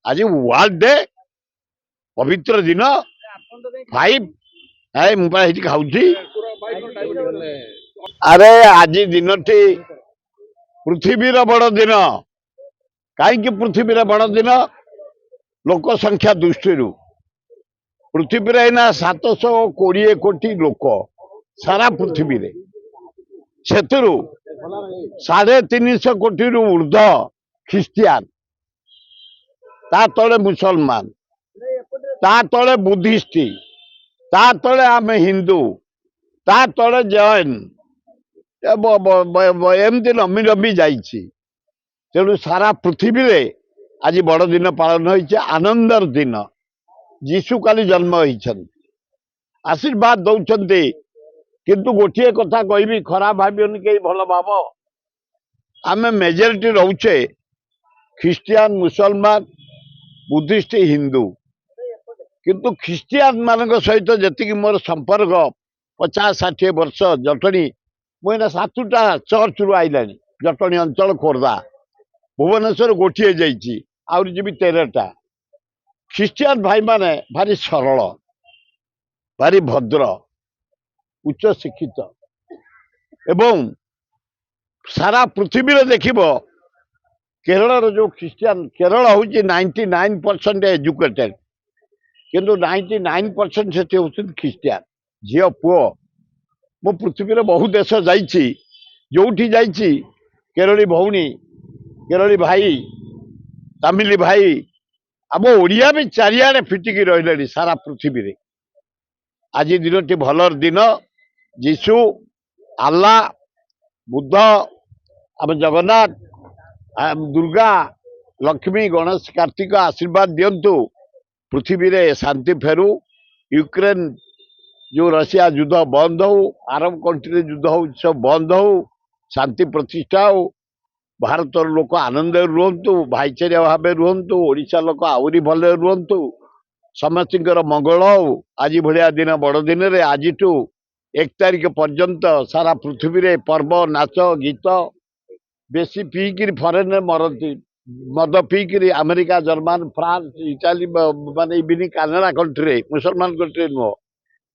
आज world day पवित्र दिन 5 है मुझे खाऊ अरे आज दिन टी पृथ्वीर बड़ दिन कहीं पृथ्वीर बड़ दिन लोक संख्या दृष्टि पृथ्वी एना 720 कोटी लोक सारा पृथ्वी से 350 कोटी ऊर्ध ख्रिस्टियान ता तले मुसलमान ता तले बुद्धिस्ट ता तले आम हिंदू ता तले जैन एमती नमी नमी जाइए तेणु सारा पृथ्वी रे आज बड़ दिन पालन हो आनंदर दिन जीशु काली जन्म होती आशीर्वाद दौरान किंतु गोटे कथा कहबी खराब भावियोनी कहीं भल भाव आम मेजोरिटी रोचे ख्रिस्टियान मुसलमान बुद्धिस्ट हिंदू किंतु ख्रिस्टियान मान सहित जी मोर संपर्क 50-60 वर्ष जटणी मुझे 7टा चर्च रु आईला जटणी अंचल खोर्धा भुवनेश्वर गोटे जाइए जी 13टा ख्रिस्टियान भाई माने भारी सरल भारी भद्र उच्च शिक्षित एवं सारा पृथ्वी रे देखिब केरल जो ख्रिस्टियान केरल हूँ 99% एजुकेटेड किंतु 99% से होती ख्रिस्टियान झील पुओ मो पृथ्वी रे बहु देश जाइए जोठी जाइए केरली भौणी केरली भाई तमिल भाई आम ओडिया भी चारिआडे फिटिकी रही सारा पृथ्वी रे आज दिन टी भलर दिन जीशु आल्ला बुद्ध आम जगन्नाथ दुर्गा लक्ष्मी गणेश कार्तिक आशीर्वाद दिंतु पृथ्वी रे शांति फेरू यूक्रेन जो रशिया युद्ध बंद हो अरब कंट्री युद्ध हो सब बंद हो शांति प्रतिष्ठा हो भारत लोक आनंद रुहतु भाईचारा भाव रुहतु ओडिशा लोक आहरी भल रुहतु समस्त मंगल हो आज भाया दिन बड़ दिन रे आज 1 तारिख पर्यंत सारा पृथ्वी रे पर्व नाच गीत बेसी पीकिरी फरेन मरती मद पीकिरी अमेरिका जर्मन फ्रांस इटाली माने इवन कानाडा कंट्री मुसलमान कंट्री नुह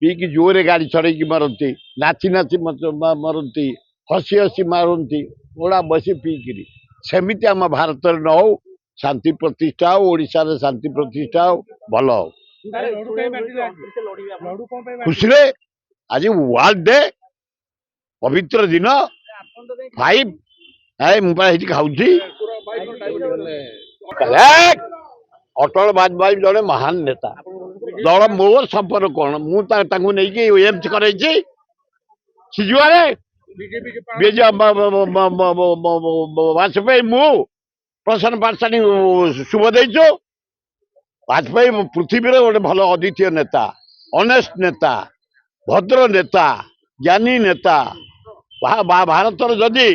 पीकी जोरे गाड़ी चढ़ी मरती नाची नाची मरती हसी हसी मारती ओड़ा बसी पीकिरी सेमिति आम भारत न हो शांति प्रतिष्ठा हो ओडिशा रे शांति प्रतिष्ठा हो भल हो खुशी रे आज वर्ल्ड डे पवित्र दिन 5 है मुझे खाऊ अटल वाजपेयी जड़े महान नेता दल मोर संपर्क कौन मुझे एम्स कर वाजपेयी मु प्रसन्न पाठशाणी शुभ देचु वाजपेयी पृथ्वी रे गोटे भल अद्वितीय नेता ऑनेस्ट नेता भद्र नेता ज्ञानी नेता भारत जदि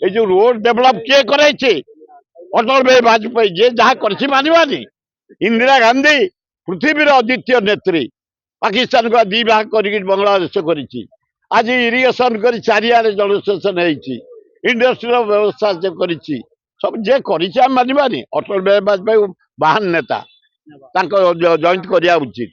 ये जो रोड डेवलप किए करे अटल बिहारी वाजपेयी जे जहाँ कर मानवानी इंदिरा गांधी पृथ्वी अद्वितीय नेत्री पाकिस्तान को 2 भाग कर बांग्लादेश कर आज इरिगेशन कर चारिआडे जलसेचन इंडस्ट्री व्यवस्था से कर सब जे कर मानवानी अटल बिहारी वाजपेयी महान नेता जॉइंट करिया उचित।